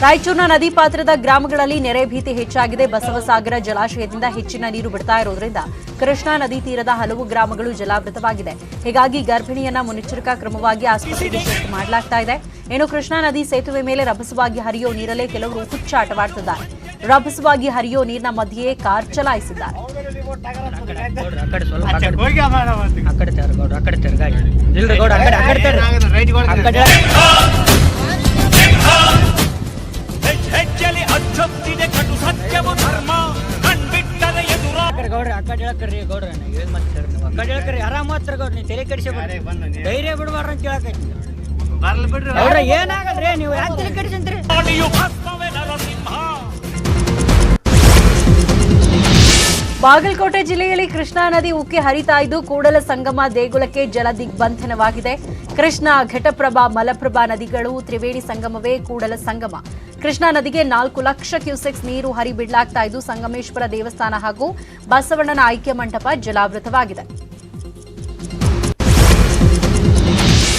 ರಾಯಚೂರಿನ ನದಿ ಪಾತ್ರದ ಗ್ರಾಮಗಳಲ್ಲಿ ನೆರೆ ಭೀತಿ ಹೆಚ್ಚಾಗಿದೆ. ಬಸವಸಾಗರ ಜಲಾಶಯದಿಂದ ಹೆಚ್ಚಿನ ನೀರು ಬಿಡ್ತಾ ಇರೋದ್ರಿಂದ ಕೃಷ್ಣಾ ನದಿ ತೀರದ ಹಲವು ಗ್ರಾಮಗಳು ಜಲಾವೃತವಾಗಿದೆ. ಹೀಗಾಗಿ ಗರ್ಭಿಣಿಯನ್ನ ಮುನ್ನೆಚ್ಚರಿಕಾ ಕ್ರಮವಾಗಿ ಆಸ್ಪತ್ರೆಗೆ ಶಿಫ್ಟ್ ಮಾಡಲಾಗ್ತಾ ಇದೆ. ಇನ್ನು ಕೃಷ್ಣಾ ನದಿ ಸೇತುವೆ ಮೇಲೆ ರಭಸವಾಗಿ ಹರಿಯೋ ನೀರಲ್ಲೇ ಕೆಲವರು ಹುಚ್ಚಾಟವಾಡ್ತಿದ್ದಾರೆ. ರಭಸವಾಗಿ ಹರಿಯೋ ನೀರಿನ ಮಧ್ಯೆಯೇ ಕಾರ್ ಚಲಾಯಿಸಿದ್ದಾರೆ. ಹೆಜ್ಜೆಲಿ ಅಚ್ಚೊತ್ತಿದೆ ಕಟು ಸತ್ಯವು ಧರ್ಮ ಕಣ್ಬಿಟ್ಟರೆ ಎದುರ ಗೌಡ್ರ ಆ ಕಡೆ ಹೇಳಕ್ರಿ ಗೌಡ್ರ ಏನ್ ಮಾಡ್ತಾರೆ ನೀವು ಆ ಕಡೆ ಹೇಳಕ್ರಿ ಆರಾಮ ಹತ್ರ ಗೌಡ್ರ ನೀವು ತಲೆ ಕೆಡಿಸಬೇಡಿ ಧೈರ್ಯ ಬಿಡಬಾರ್ದು ಅಂತ ಹೇಳಕೈತಿ ಬರ್ಲಿ ಬಿಡ್ರಿ ಗೌಡ್ರ ಏನಾಗಲ್ರಿ ನೀವು ಯಾಕೆ ತಲೆ ಕೆಡಿಸಂತ್ರಿ ಬಾಗಲಕೋಟೆ ಜಿಲ್ಲೆಯಲ್ಲಿ ಕೃಷ್ಣಾ ನದಿ ಉಕ್ಕಿ ಹರಿತಾ ಇದ್ದು ಕೂಡಲ ಸಂಗಮ ದೇಗುಲಕ್ಕೆ ಜಲ ದಿಗ್ಬಂಧನವಾಗಿದೆ. ಕೃಷ್ಣಾ, ಘಟಪ್ರಭಾ, ಮಲಪ್ರಭಾ ನದಿಗಳು ತ್ರಿವೇಣಿ ಸಂಗಮವೇ ಕೂಡಲ ಸಂಗಮ. ಕೃಷ್ಣಾ ನದಿಗೆ 4 ಲಕ್ಷ ಕ್ಯೂಸೆಕ್ಸ್ ನೀರು ಹರಿಬಿಡಲಾಗ್ತಾ ಇದ್ದು ಸಂಗಮೇಶ್ವರ ದೇವಸ್ಥಾನ ಹಾಗೂ ಬಸವಣ್ಣನ ಐಕ್ಯ ಮಂಟಪ ಜಲಾವೃತವಾಗಿದೆ.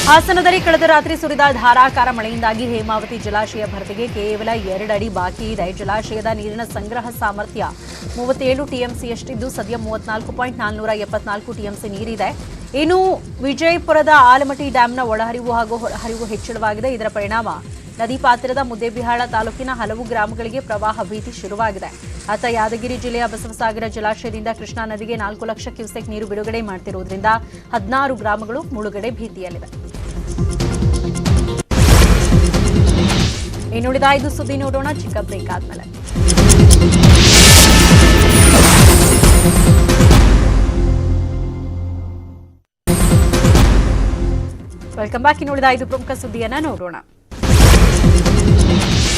ಹಾಸನದಲ್ಲಿ ಕಳೆದ ರಾತ್ರಿ ಸುರಿದ ಧಾರಾಕಾರ ಮಳೆಯಿಂದಾಗಿ ಹೇಮಾವತಿ ಜಲಾಶಯ ಭರ್ತಿಗೆ ಕೇವಲ 2 ಅಡಿ ಬಾಕಿ ಇದೆ. ಜಲಾಶಯದ ನೀರಿನ ಸಂಗ್ರಹ ಸಾಮರ್ಥ್ಯ 37 ಟಿಎಂಸಿಯಷ್ಟಿದ್ದು ಸದ್ಯ 34.474 ಟಿಎಂಸಿ ನೀರಿದೆ. ಇನ್ನು ವಿಜಯಪುರದ ಆಲಮಟ್ಟಿ ಡ್ಯಾಂನ ಒಳಹರಿವು ಹಾಗೂ ಹೊರಹರಿವು ಹೆಚ್ಚಳವಾಗಿದೆ. ಇದರ ಪರಿಣಾಮ ನದಿ ಪಾತ್ರದ ಮುದ್ದೇಬಿಹಾಳ ತಾಲೂಕಿನ ಹಲವು ಗ್ರಾಮಗಳಿಗೆ ಪ್ರವಾಹ ಭೀತಿ ಶುರುವಾಗಿದೆ. ಅತ್ತ ಯಾದಗಿರಿ ಜಿಲ್ಲೆಯ ಬಸವಸಾಗರ ಜಲಾಶಯದಿಂದ ಕೃಷ್ಣಾ ನದಿಗೆ 4 ಲಕ್ಷ ಕ್ಯೂಸೆಕ್ ನೀರು ಬಿಡುಗಡೆ ಮಾಡುತ್ತಿರುವುದರಿಂದ 16 ಗ್ರಾಮಗಳು ಮುಳುಗಡೆ ಭೀತಿಯಲ್ಲಿವೆ. ಇನ್ನುಳಿದ 5 ಸುದ್ದಿ ನೋಡೋಣ ಚಿಕ್ಕ ಬ್ರೇಕ್ ಆದ್ಮೇಲೆ. Welcome back. ಇನ್ನುಳಿದ 5 ಪ್ರಮುಖ ಸುದ್ದಿಯನ್ನ ನೋಡೋಣ.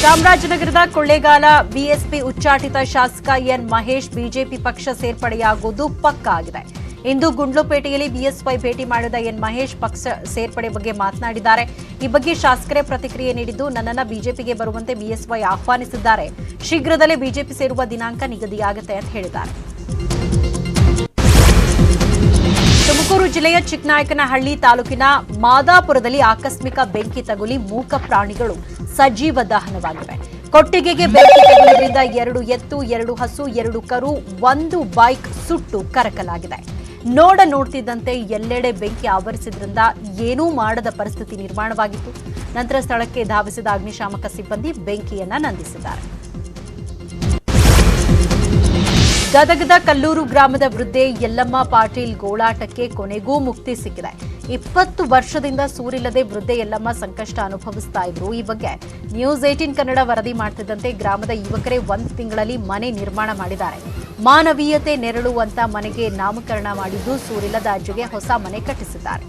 ಚಾಮರಾಜನಗರದ ಕೊಳ್ಳೇಗಾಲ ಬಿಎಸ್ಪಿ ಉಚ್ಚಾಟಿತ ಶಾಸಕ ಎನ್ ಮಹೇಶ್ ಬಿಜೆಪಿ ಪಕ್ಷ ಸೇರ್ಪಡೆಯಾಗುವುದು ಪಕ್ಕಾ ಆಗಿದೆ. ಇಂದು ಗುಂಡ್ಲುಪೇಟೆಯಲ್ಲಿ ಬಿಎಸ್ವೈ ಭೇಟಿ ಮಾಡಿದ ಎನ್ ಮಹೇಶ್ ಪಕ್ಷ ಸೇರ್ಪಡೆ ಬಗ್ಗೆ ಮಾತನಾಡಿದ್ದಾರೆ. ಈ ಬಗ್ಗೆ ಶಾಸಕರೇ ಪ್ರತಿಕ್ರಿಯೆ ನೀಡಿದ್ದು ನನ್ನನ್ನು ಬಿಜೆಪಿಗೆ ಬರುವಂತೆ ಬಿಎಸ್ವೈ ಆಹ್ವಾನಿಸಿದ್ದಾರೆ. ಶೀಘ್ರದಲ್ಲೇ ಬಿಜೆಪಿ ಸೇರುವ ದಿನಾಂಕ ನಿಗದಿಯಾಗುತ್ತೆ ಅಂತ ಹೇಳಿದ್ದಾರೆ. ತುಮಕೂರು ಜಿಲ್ಲೆಯ ಚಿಕ್ಕನಾಯಕನಹಳ್ಳಿ ತಾಲೂಕಿನ ಮಾದಾಪುರದಲ್ಲಿ ಆಕಸ್ಮಿಕ ಬೆಂಕಿ ತಗುಲಿ ಮೂಕ ಪ್ರಾಣಿಗಳು ಸಜೀವ ದಹನವಾಗಿವೆ. ಕೊಟ್ಟಿಗೆಗೆ ಬೆಂಕಿ ತಗುಲಿದ್ರಿಂದ 2 ಎತ್ತು, 2 ಹಸು, 2 ಕರು, 1 ಬೈಕ್ ಸುಟ್ಟು ಕರಕಲಾಗಿದೆ. ನೋಡ್ತಿದ್ದಂತೆ ಎಲ್ಲೆಡೆ ಬೆಂಕಿ ಆವರಿಸಿದ್ರಿಂದ ಏನೂ ಮಾಡದ ಪರಿಸ್ಥಿತಿ ನಿರ್ಮಾಣವಾಗಿತ್ತು. ನಂತರ ಸ್ಥಳಕ್ಕೆ ಧಾವಿಸಿದ ಅಗ್ನಿಶಾಮಕ ಸಿಬ್ಬಂದಿ ಬೆಂಕಿಯನ್ನ ನಂದಿಸಿದ್ದಾರೆ. ಗದಗದ ಕಲ್ಲೂರು ಗ್ರಾಮದ ವೃದ್ಧೆ ಯಲ್ಲಮ್ಮ ಪಾಟೀಲ್ ಗೋಳಾಟಕ್ಕೆ ಕೊನೆಗೂ ಮುಕ್ತಿ ಸಿಕ್ಕಿದೆ. 20 ವರ್ಷದಿಂದ ಸೂರಿಲ್ಲದೆ ವೃದ್ಧೆ ಯಲ್ಲಮ್ಮ ಸಂಕಷ್ಟ ಅನುಭವಿಸ್ತಾ ಇದ್ರು. ಈ ಬಗ್ಗೆ ನ್ಯೂಸ್ 18 ಕನ್ನಡ ವರದಿ ಮಾಡ್ತಿದ್ದಂತೆ ಗ್ರಾಮದ ಯುವಕರೇ 1 ತಿಂಗಳಲ್ಲಿ ಮನೆ ನಿರ್ಮಾಣ ಮಾಡಿದ್ದಾರೆ. ಮಾನವೀಯತೆ ನೆರಳು ಅಂತ ಮನೆಗೆ ನಾಮಕರಣ ಮಾಡಿದ್ದು ಸೂರಿಲ್ಲದ ಅಜ್ಜಿಗೆ ಹೊಸ ಮನೆ ಕಟ್ಟಿಸಿದ್ದಾರೆ.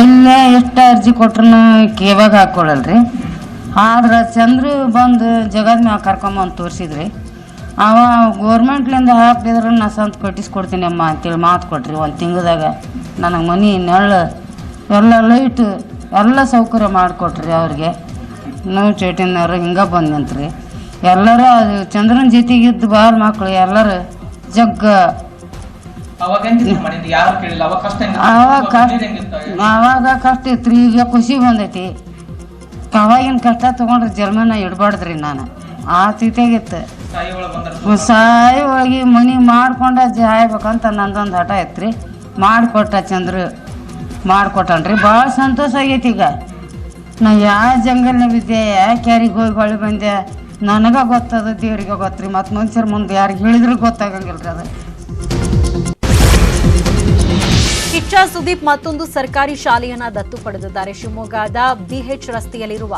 ಎಲ್ಲ ಎಷ್ಟು ಅರ್ಜಿ ಕೊಟ್ರು ಕೇವಾಗ ಹಾಕ್ಕೊಳಲ್ರಿ. ಆದ್ರೆ ಚಂದ್ರು ಬಂದು ಜಗದ ಮ್ಯಾಗ ಕರ್ಕೊಂಬಂದು ತೋರಿಸಿದ್ರಿ. ಅವ ಗೋರ್ಮೆಂಟ್ಲಿಂದ ಹಾಕ್ತಿದ್ರೆ ನಾ ಸ್ವಂತ ಕಟ್ಟಿಸ್ಕೊಡ್ತೀನಿ ಅಮ್ಮ ಅಂತೇಳಿ ಮಾತು ಕೊಟ್ರಿ. 1 ತಿಂಗಳದಾಗ ನನಗೆ ಮನೆ ನೆರಳು ಎಲ್ಲ ಲೈಟು ಎಲ್ಲ ಸೌಕರ್ಯ ಮಾಡಿಕೊಟ್ರಿ. ಅವ್ರಿಗೆ ನಾವು ಚೇಟಿನವ್ರು ಹಿಂಗೆ ಬಂದು ನಿಂತ್ರಿ. ಎಲ್ಲರೂ ಅದು ಚಂದ್ರನ ಜೊತೆಗಿದ್ದು ಭಾಳ ಮಕ್ಕಳು ಎಲ್ಲರೂ ಜಗ್ಗ ಅವಾಗ ಕಷ್ಟ ಇತ್ತು. ಈಗ ಖುಷಿ ಬಂದೈತಿ. ಅವಾಗಿನ ಕಷ್ಟ ತೊಗೊಂಡ್ರೆ ಜನ್ಮನ ಇಡಬಾರ್ದ್ರಿ. ನಾನು ಆ ಸ್ಥಿತಿಯಾಗಿತ್ತು. ಸಾಯಿ ಒಳಗೆ ಮನೆ ಮಾಡ್ಕೊಂಡ ಜಾಯ್ಬೇಕಂತ ನಂದೊಂದು ಹಠ ಐತ್ರಿ. ಮಾಡಿಕೊಟ್ಟ ಚಂದ್ರು ಮಾಡಿಕೊಟ್ಟನ್ರಿ. ಭಾಳ ಸಂತೋಷ ಆಗೈತಿ. ಈಗ ನಾ ಯಾವ ಜಂಗಲ್ನ ಬಿದ್ದೆ, ಯಾವ ಕ್ಯಾರಿಗೆ ಹೋಗಿ ಹೊಳಿ ಬಂದೆ ನನಗೆ ಗೊತ್ತದ, ದೇವ್ರಿಗೆ ಗೊತ್ತ್ರಿ. ಮತ್ತು ಮನುಷ್ಯರ ಮುಂದೆ ಯಾರಿಗೆ ಹೇಳಿದ್ರು ಗೊತ್ತಾಗಂಗಿಲ್ರಿ ಅದು. ಕಿಚ್ಚ ಸುದೀಪ್ ಮತ್ತೊಂದು ಸರ್ಕಾರಿ ಶಾಲೆಯನ್ನ ದತ್ತು ಪಡೆದಿದ್ದಾರೆ. ಶಿವಮೊಗ್ಗದ ಬಿಎಚ್ ರಸ್ತೆಯಲ್ಲಿರುವ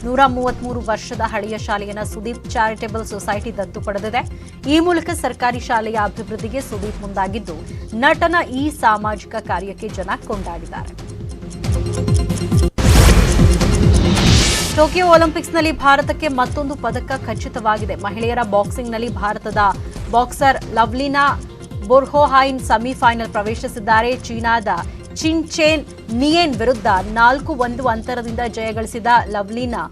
133 ವರ್ಷದ ಹಳೆಯ ಶಾಲೆಯನ್ನ ಸುದೀಪ್ ಚಾರಿಟೇಬಲ್ ಸೊಸೈಟಿ ದತ್ತು ಪಡೆದಿದೆ. ಈ ಮೂಲಕ ಸರ್ಕಾರಿ ಶಾಲೆಯ ಅಭಿವೃದ್ಧಿಗೆ ಸುದೀಪ್ ಮುಂದಾಗಿದ್ದು ನಟನ ಈ ಸಾಮಾಜಿಕ ಕಾರ್ಯಕ್ಕೆ ಜನ ಕೊಂಡಾಡಿದ್ದಾರೆ. ಟೋಕಿಯೋ ಒಲಿಂಪಿಕ್ಸ್ನಲ್ಲಿ ಭಾರತಕ್ಕೆ ಮತ್ತೊಂದು ಪದಕ ಖಚಿತವಾಗಿದೆ. ಮಹಿಳೆಯರ ಬಾಕ್ಸಿಂಗ್ನಲ್ಲಿ ಭಾರತದ ಬಾಕ್ಸರ್ ಲವ್ಲಿನಾ ಬೊರ್ಗೊಹೈನ್ ಸೆಮಿಫೈನಲ್ ಪ್ರವೇಶಿಸಿದ್ದಾರೆ. ಚೀನಾದ ಚಿನ್ ನಿಯೆನ್ ವಿರುದ್ಧ 4-1 ಅಂತರದಿಂದ ಜಯಗಳಿಸಿದ ಲವ್ಲಿನಾ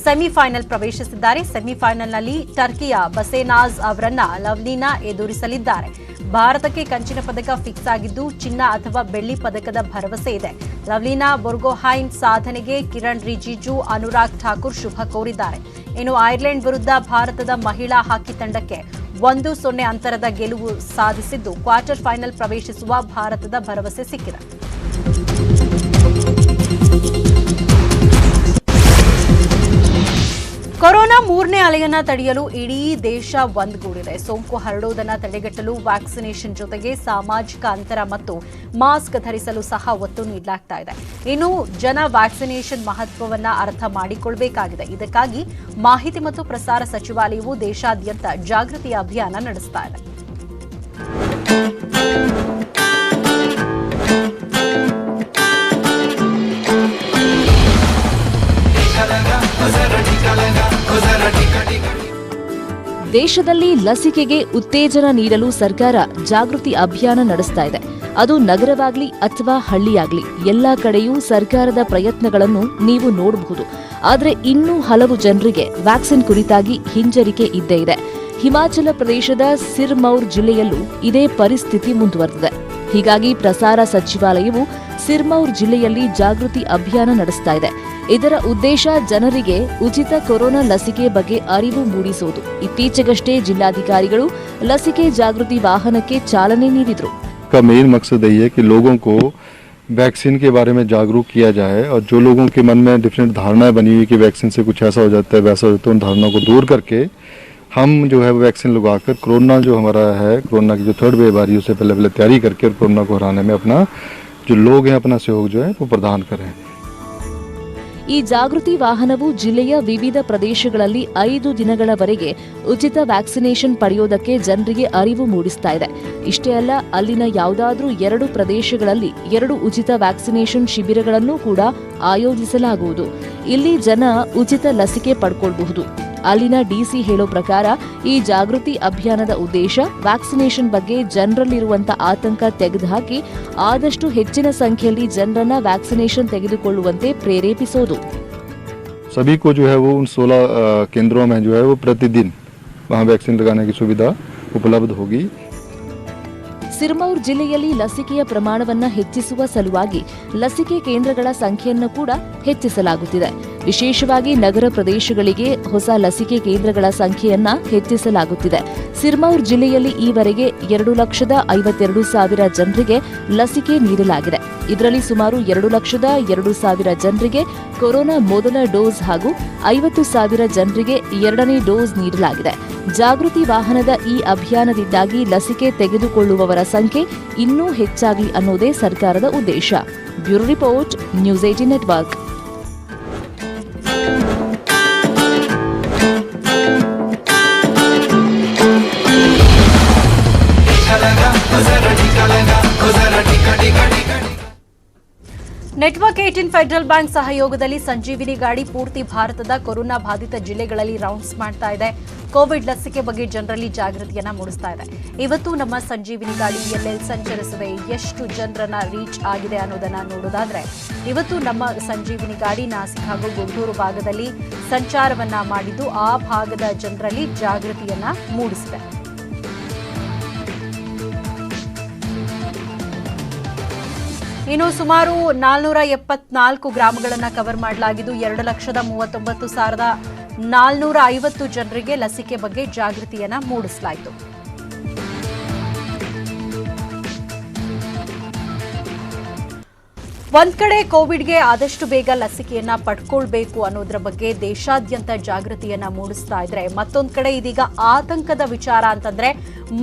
ಸೆಮಿಫೈನಲ್ ಪ್ರವೇಶಿಸಿದ್ದಾರೆ. ಸೆಮಿಫೈನಲ್ನಲ್ಲಿ ಟರ್ಕಿಯ ಬಸೇನಾಜ್ ಅವರನ್ನ ಲವ್ಲಿನಾ ಎದುರಿಸಲಿದ್ದಾರೆ. ಭಾರತಕ್ಕೆ ಕಂಚಿನ ಪದಕ ಫಿಕ್ಸ್ ಆಗಿದ್ದು ಚಿನ್ನ ಅಥವಾ ಬೆಳ್ಳಿ ಪದಕದ ಭರವಸೆ ಇದೆ. ಲವ್ಲಿನಾ ಬೊರ್ಗೊಹೈನ್ ಸಾಧನೆಗೆ ಕಿರಣ್ ರಿಜಿಜು, ಅನುರಾಗ್ ಠಾಕೂರ್ ಶುಭ ಕೋರಿದ್ದಾರೆ. ಇನ್ನು ಐರ್ಲೆಂಡ್ ವಿರುದ್ಧ ಭಾರತದ ಮಹಿಳಾ ಹಾಕಿ ತಂಡಕ್ಕೆ 1-0 ಅಂತರದ ಗೆಲುವು ಸಾಧಿಸಿದ್ದು ಕ್ವಾರ್ಟರ್ ಫೈನಲ್ ಪ್ರವೇಶಿಸುವ ಭಾರತದ ಭರವಸೆ ಸಿಕ್ಕಿದೆ. ಕೊರೋನಾ 3ನೇ ಅಲೆಯನ್ನ ತಡೆಯಲು ಇಡೀ ದೇಶ ಒಂದುಗೂಡಿದೆ. ಸೋಂಕು ಹರಡುವುದನ್ನು ತಡೆಗಟ್ಟಲು ವ್ಯಾಕ್ಸಿನೇಷನ್ ಜೊತೆಗೆ ಸಾಮಾಜಿಕ ಅಂತರ ಮತ್ತು ಮಾಸ್ಕ್ ಧರಿಸಲು ಸಹ ಒತ್ತು ನೀಡಲಾಗ್ತಾ ಇದೆ. ಇನ್ನು ಜನ ವ್ಯಾಕ್ಸಿನೇಷನ್ ಮಹತ್ವವನ್ನ ಅರ್ಥ ಮಾಡಿಕೊಳ್ಳಬೇಕಾಗಿದೆ. ಇದಕ್ಕಾಗಿ ಮಾಹಿತಿ ಮತ್ತು ಪ್ರಸಾರ ಸಚಿವಾಲಯವು ದೇಶಾದ್ಯಂತ ಜಾಗೃತಿ ಅಭಿಯಾನ ನಡೆಸ್ತಾ ಇದೆ. ದೇಶದಲ್ಲಿ ಲಸಿಕೆಗೆ ಉತ್ತೇಜನ ನೀಡಲು ಸರ್ಕಾರ ಜಾಗೃತಿ ಅಭಿಯಾನ ನಡೆಸ್ತಾ ಇದೆ. ಅದು ನಗರವಾಗ್ಲಿ ಅಥವಾ ಹಳ್ಳಿಯಾಗ್ಲಿ ಎಲ್ಲಾ ಕಡೆಯೂ ಸರ್ಕಾರದ ಪ್ರಯತ್ನಗಳನ್ನು ನೀವು ನೋಡಬಹುದು. ಆದರೆ ಇನ್ನೂ ಹಲವು ಜನರಿಗೆ ವ್ಯಾಕ್ಸಿನ್ ಕುರಿತಾಗಿ ಹಿಂಜರಿಕೆ ಇದ್ದೇ ಇದೆ. ಹಿಮಾಚಲ ಪ್ರದೇಶದ ಸಿರ್ಮೌರ್ ಜಿಲ್ಲೆಯಲ್ಲೂ ಇದೇ ಪರಿಸ್ಥಿತಿ ಮುಂದುವರೆದಿದೆ. ಹೀಗಾಗಿ ಪ್ರಸಾರ ಸಚಿವಾಲಯವು ಸಿರ್ಮೌರ್ ಜಿಲ್ಲೆಯಲ್ಲಿ ಜಾಗೃತಿ ಅಭಿಯಾನ ನಡೆಸ್ತಾ ಇದೆ. ಇದರ ಉದ್ದೇಶ ಜನರಿಗೆ ಉಚಿತ ಕೊರೋನಾ ಲಸಿಕೆ ಬಗ್ಗೆ ಅರಿವು ಮೂಡಿಸುವುದು. ಇತ್ತೀಚೆಗಷ್ಟೇ ಜಿಲ್ಲಾಧಿಕಾರಿಗಳು ಲಸಿಕೆ ಜಾಗೃತಿ ವಾಹನಕ್ಕೆ ಚಾಲನೆ ನೀಡಿದರು. का मेन मकसद यही है कि लोगों को वैक्सीन के बारे में जागरूक किया जाए और जो लोगों के मन में डिफरेंट धारणाएं बनी हुई कि वैक्सीन से कुछ ऐसा हो जाता है वैसा हो जाता है, उन धारणाओं को दूर करके हम जो है वैक्सीन लगवाकर कोरोना जो हमारा है, कोरोना की जो 3rd वेव आ रही है उससे पहले तैयारी करके और कोरोना को हराने में अपना जो लोग हैं अपना सहयोग जो है वो प्रदान करें. ಈ ಜಾಗೃತಿ ವಾಹನವು ಜಿಲ್ಲೆಯ ವಿವಿಧ ಪ್ರದೇಶಗಳಲ್ಲಿ 5 ದಿನಗಳವರೆಗೆ ಉಚಿತ ವ್ಯಾಕ್ಸಿನೇಷನ್ ಪಡೆಯೋದಕ್ಕೆ ಜನರಿಗೆ ಅರಿವು ಮೂಡಿಸ್ತಾ ಇದೆ. ಇಷ್ಟೇ ಅಲ್ಲ, ಅಲ್ಲಿನ ಯಾವುದಾದ್ರೂ 2 ಪ್ರದೇಶಗಳಲ್ಲಿ 2 ಉಚಿತ ವ್ಯಾಕ್ಸಿನೇಷನ್ ಶಿಬಿರಗಳನ್ನು ಕೂಡ ಆಯೋಜಿಸಲಾಗುವುದು. ಇಲ್ಲಿ ಜನ ಉಚಿತ ಲಸಿಕೆ ಪಡ್ಕೊಳ್ಬಹುದು. ಅಲ್ಲಿನ ಡಿಸಿ ಹೇಳೋ ಪ್ರಕಾರ ಈ ಜಾಗೃತಿ ಅಭಿಯಾನದ ಉದ್ದೇಶ ವ್ಯಾಕ್ಸಿನೇಷನ್ ಬಗ್ಗೆ ಜನರಲ್ಲಿರುವಂತ ಆತಂಕ ತೆಗೆದುಹಾಕಿ ಆದಷ್ಟು ಹೆಚ್ಚಿನ ಸಂಖ್ಯೆಯಲ್ಲಿ ಜನರನ್ನ ವ್ಯಾಕ್ಸಿನೇಷನ್ ತೆಗೆದುಕೊಳ್ಳುವಂತೆ ಪ್ರೇರೇಪಿಸೋದು. सभी को जो है वो उन 16 केंद्रों में जो है वो प्रतिदिन वहाँ वैक्सीन लगाने की सुविधा उपलब्ध होगी. ಸಿರ್ಮೌರ್ ಜಿಲ್ಲೆಯಲ್ಲಿ ಲಸಿಕೆಯ ಪ್ರಮಾಣವನ್ನ ಹೆಚ್ಚಿಸುವ ಸಲುವಾಗಿ ಲಸಿಕೆ ಕೇಂದ್ರಗಳ ಸಂಖ್ಯೆಯನ್ನು ಕೂಡ ಹೆಚ್ಚಿಸಲಾಗುತ್ತಿದೆ. ವಿಶೇಷವಾಗಿ ನಗರ ಪ್ರದೇಶಗಳಿಗೆ ಹೊಸ ಲಸಿಕೆ ಕೇಂದ್ರಗಳ ಸಂಖ್ಯೆಯನ್ನ ಹೆಚ್ಚಿಸಲಾಗುತ್ತಿದೆ. ಸಿರ್ಮೌರ್ ಜಿಲ್ಲೆಯಲ್ಲಿ ಈವರೆಗೆ 2,52,000 ಜನರಿಗೆ ಲಸಿಕೆ ನೀಡಲಾಗಿದೆ. ಇದರಲ್ಲಿ ಸುಮಾರು 2,02,000 ಜನರಿಗೆ ಕೊರೋನಾ ಮೊದಲ ಡೋಸ್ ಹಾಗೂ 50,000 ಜನರಿಗೆ 2ನೇ ಡೋಸ್ ನೀಡಲಾಗಿದೆ. ಜಾಗೃತಿ ವಾಹನದ ಈ ಅಭಿಯಾನದಿಂದಾಗಿ ಲಸಿಕೆ ತೆಗೆದುಕೊಳ್ಳುವವರ ಸಂಖ್ಯೆ ಇನ್ನೂ ಹೆಚ್ಚಾಗಲಿ ಅನ್ನೋದೇ ಸರ್ಕಾರದ ಉದ್ದೇಶ. Bureau report, news 18 network. Network 18 federal bank ಸಹಯೋಗದಲ್ಲಿ ಸಂಜೀವಿನಿ ಗಾಡಿ ಪೂರ್ತಿ ಭಾರತದ ಕೊರೋನಾ ಬಾಧಿತ ಜಿಲ್ಲೆಗಳಲ್ಲಿ ರೌಂಡ್ಸ್ ಮಾಡ್ತಾ ಇದೆ. ಕೋವಿಡ್ ಲಸಿಕೆ ಬಗ್ಗೆ ಜನರಲ್ಲಿ ಜಾಗೃತಿಯನ್ನ ಮೂಡಿಸ್ತಾ ಇದೆ. ಇವತ್ತು ನಮ್ಮ ಸಂಜೀವಿನಿ ಗಾಡಿ ಎಲ್ಲೆಲ್ಲಿ ಸಂಚರಿಸಿದೆ, ಎಷ್ಟು ಜನರನ್ನ ರೀಚ್ ಆಗಿದೆ ಅನ್ನೋದನ್ನ ನೋಡೋದಾದ್ರೆ, ಇವತ್ತು ನಮ್ಮ ಸಂಜೀವಿನಿ ಗಾಡಿ ನಾಸಿಕ್ ಹಾಗೂ ಗುಂಟೂರು ಭಾಗದಲ್ಲಿ ಸಂಚಾರವನ್ನ ಮಾಡಿದ್ದು ಆ ಭಾಗದ ಜನರಲ್ಲಿ ಜಾಗೃತಿಯನ್ನ ಮೂಡಿಸಿದೆ. ಇನ್ನು ಸುಮಾರು 474 ಗ್ರಾಮಗಳನ್ನು ಕವರ್ ಮಾಡಲಾಗಿದ್ದು 2,39,450 ಜನರಿಗೆ ಲಸಿಕೆ ಬಗ್ಗೆ ಜಾಗೃತಿಯನ್ನ ಮೂಡಿಸಲಾಯಿತು. ಒಂದ್ ಕಡೆ ಕೋವಿಡ್ಗೆ ಆದಷ್ಟು ಬೇಗ ಲಸಿಕೆಯನ್ನ ಪಡ್ಕೊಳ್ಬೇಕು ಅನ್ನೋದ್ರ ಬಗ್ಗೆ ದೇಶಾದ್ಯಂತ ಜಾಗೃತಿಯನ್ನ ಮೂಡಿಸ್ತಾ ಇದ್ರೆ, ಮತ್ತೊಂದ್ ಕಡೆ ಇದೀಗ ಆತಂಕದ ವಿಚಾರ ಅಂತಂದ್ರೆ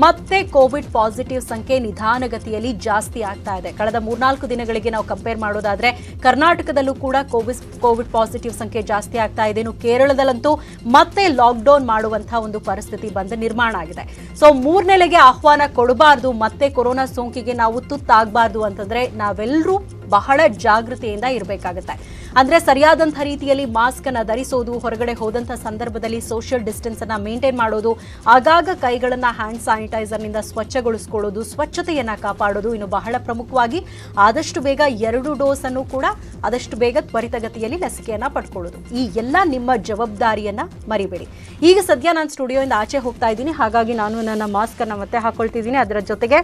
ಮತ್ತೆ ಕೋವಿಡ್ ಪಾಸಿಟಿವ್ ಸಂಖ್ಯೆ ನಿಧಾನಗತಿಯಲ್ಲಿ ಜಾಸ್ತಿ ಆಗ್ತಾ ಇದೆ. ಕಳೆದ 3-4 ದಿನಗಳಿಗೆ ನಾವು ಕಂಪೇರ್ ಮಾಡೋದಾದ್ರೆ ಕರ್ನಾಟಕದಲ್ಲೂ ಕೂಡ ಕೋವಿಡ್ ಪಾಸಿಟಿವ್ ಸಂಖ್ಯೆ ಜಾಸ್ತಿ ಆಗ್ತಾ ಇದೆ. ಇನ್ನು ಕೇರಳದಲ್ಲಂತೂ ಮತ್ತೆ ಲಾಕ್ಡೌನ್ ಮಾಡುವಂತಹ ಒಂದು ಪರಿಸ್ಥಿತಿ ಬಂದು ನಿರ್ಮಾಣ ಆಗಿದೆ. ಸೊ 3ನೆಲೆಗೆ ಆಹ್ವಾನ ಕೊಡಬಾರ್ದು, ಮತ್ತೆ ಕೊರೋನಾ ಸೋಂಕಿಗೆ ನಾವು ತುತ್ತಾಗಬಾರ್ದು ಅಂತಂದ್ರೆ ನಾವೆಲ್ಲರೂ ಬಹಳ ಜಾಗೃತಿಯಿಂದ ಇರಬೇಕಾಗುತ್ತೆ. ಅಂದ್ರೆ ಸರಿಯಾದಂತಹ ರೀತಿಯಲ್ಲಿ ಮಾಸ್ಕ್ ಅನ್ನ ಧರಿಸೋದು, ಹೊರಗಡೆ ಹೋದಂತ ಸಂದರ್ಭದಲ್ಲಿ ಸೋಷಿಯಲ್ ಡಿಸ್ಟೆನ್ಸ್ ಅನ್ನ ಮೇಂಟೈನ್ ಮಾಡೋದು, ಆಗಾಗ ಕೈಗಳನ್ನ ಹ್ಯಾಂಡ್ ಸ್ಯಾನಿಟೈಸರ್ ನಿಂದ ಸ್ವಚ್ಛಗೊಳಿಸಿಕೊಳ್ಳೋದು, ಸ್ವಚ್ಛತೆಯನ್ನ ಕಾಪಾಡೋದು, ಇನ್ನು ಬಹಳ ಪ್ರಮುಖವಾಗಿ ಆದಷ್ಟು ಬೇಗ 2 ಡೋಸ್ ಅನ್ನು ಕೂಡ ಆದಷ್ಟು ಬೇಗ ತ್ವರಿತಗತಿಯಲ್ಲಿ ಲಸಿಕೆಯನ್ನ ಪಡ್ಕೊಳ್ಳೋದು. ಈ ಎಲ್ಲ ನಿಮ್ಮ ಜವಾಬ್ದಾರಿಯನ್ನ ಮರಿಬೇಡಿ. ಈಗ ಸದ್ಯ ನಾನು ಸ್ಟುಡಿಯೋಯಿಂದ ಆಚೆ ಹೋಗ್ತಾ ಇದ್ದೀನಿ, ಹಾಗಾಗಿ ನಾನು ನನ್ನ ಮಾಸ್ಕ್ ಅನ್ನ ಮತ್ತೆ ಹಾಕೊಳ್ತಿದ್ದೀನಿ. ಅದರ ಜೊತೆಗೆ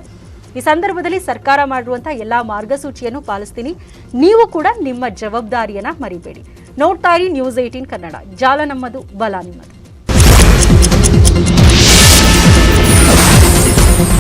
ಈ ಸಂದರ್ಭದಲ್ಲಿ ಸರ್ಕಾರ ಮಾಡಿರುವಂತಹ ಎಲ್ಲಾ ಮಾರ್ಗಸೂಚಿಯನ್ನು ಪಾಲಿಸ್ತೀನಿ. ನೀವು ಕೂಡ ನಿಮ್ಮ ಜವಾಬ್ದಾರಿಯನ್ನ ಮರಿಬೇಡಿ. ನೋಡ್ತಾ ಇರಿ ನ್ಯೂಸ್ 18 ಕನ್ನಡ. ಜಾಲ ನಮ್ಮದು, ಬಲ ನಿಮ್ಮದು.